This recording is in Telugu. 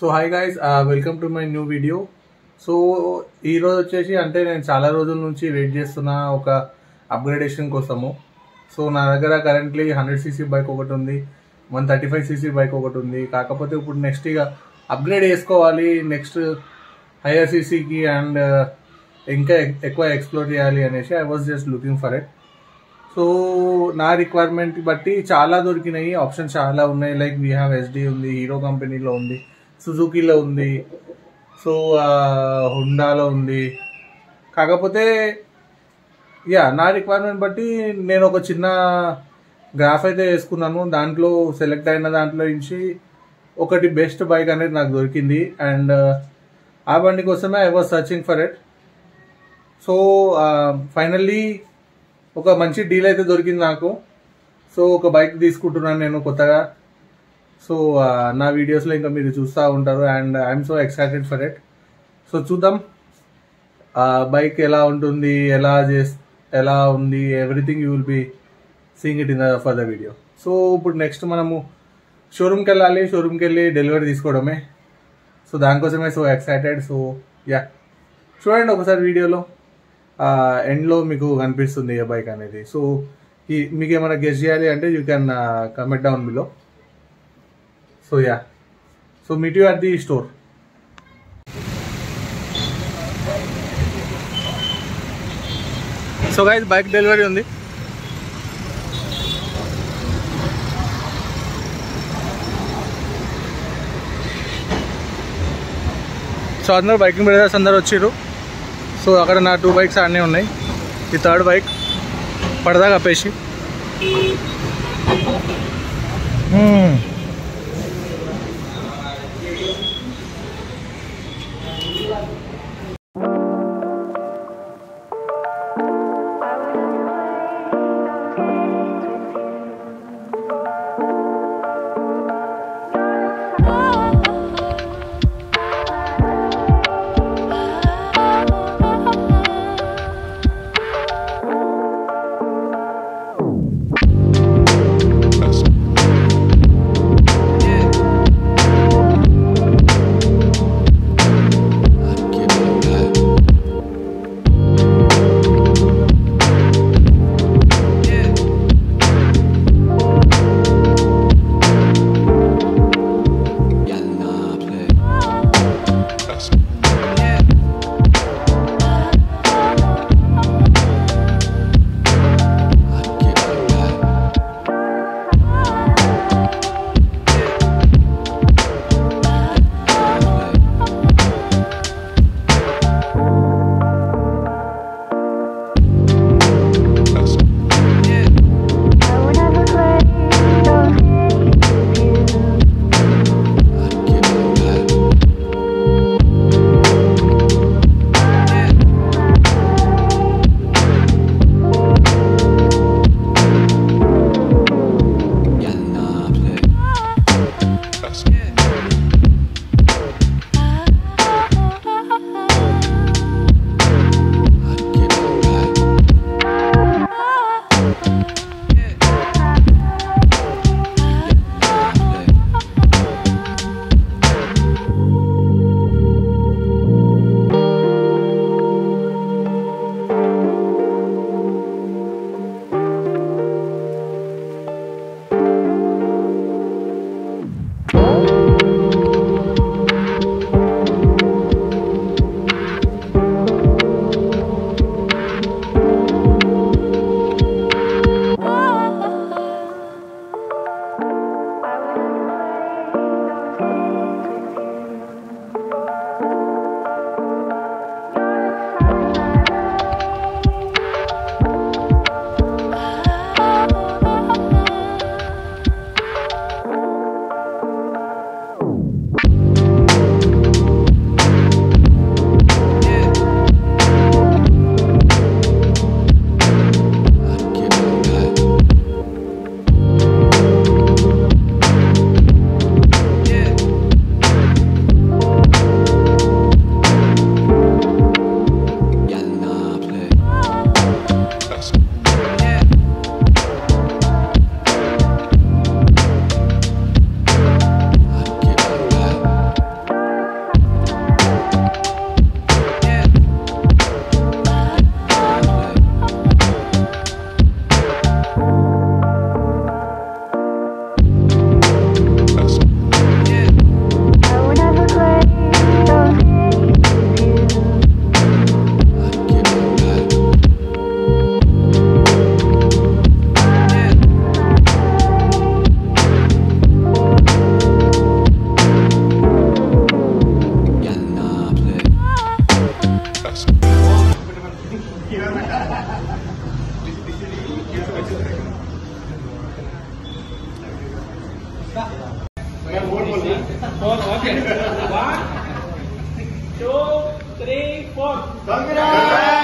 So hi guys, welcome to my new video. So ఈరోజు వచ్చేసి అంటే నేను చాలా రోజుల నుంచి వెయిట్ చేస్తున్న ఒక అప్గ్రేడేషన్ కోసము. సో నా దగ్గర కరెంట్లీ 100cc బైక్ ఒకటి ఉంది, 135cc బైక్ ఒకటి ఉంది. కాకపోతే ఇప్పుడు నెక్స్ట్ ఇక అప్గ్రేడ్ చేసుకోవాలి, నెక్స్ట్ హైయర్ సీసీకి అండ్ ఇంకా ఎక్కువ ఎక్స్ప్లోర్ చేయాలి అనేసి I was just looking for it. So నా రిక్వైర్మెంట్ బట్టి చాలా దొరికినాయి, ఆప్షన్స్ చాలా ఉన్నాయి. లైక్ వీ హ్యావ్ ఎస్డి ఉంది, హీరో కంపెనీలో ఉంది, సుజుకీలో ఉంది, సో హుండాలో ఉంది. కాకపోతే నా రిక్వైర్మెంట్ బట్టి నేను ఒక చిన్న గ్రాఫ్ అయితే వేసుకున్నాను. దాంట్లో సెలెక్ట్ అయిన దాంట్లో నుంచి ఒకటి బెస్ట్ బైక్ అనేది నాకు దొరికింది అండ్ ఆ బండి కోసమే I was searching for it. So finally ఒక మంచి డీల్ అయితే దొరికింది నాకు. సో ఒక బైక్ తీసుకుంటున్నాను నేను కొత్తగా. సో నా వీడియోస్లో ఇంకా మీరు చూస్తూ ఉంటారు and I'm so excited for it. So చూద్దాం బైక్ ఎలా ఉంటుంది, ఎలా ఉంది, everything you will be seeing it in the further video. So ఇప్పుడు నెక్స్ట్ మనము షోరూమ్కి వెళ్ళాలి, షోరూమ్కి వెళ్ళి డెలివరీ తీసుకోవడమే. సో దానికోసమే సో ఎక్సైటెడ్. సో చూడండి ఒకసారి వీడియోలో ఎండ్లో మీకు కనిపిస్తుంది ఏ బైక్ అనేది. సో మీకు ఏమైనా గెస్ చేయాలి అంటే you can comment down below. So so meet you at the store. So guys bike delivery ఉంది. సో అందరూ బైకింగ్ బ్రదర్స్ అందరు వచ్చిర్రు. సో అక్కడ నా 2 బైక్స్ అన్నీ ఉన్నాయి. ఈ థర్డ్ బైక్ పడదా కప్పేసి 4. Okay. 1, 2, 3, 4. Congrats!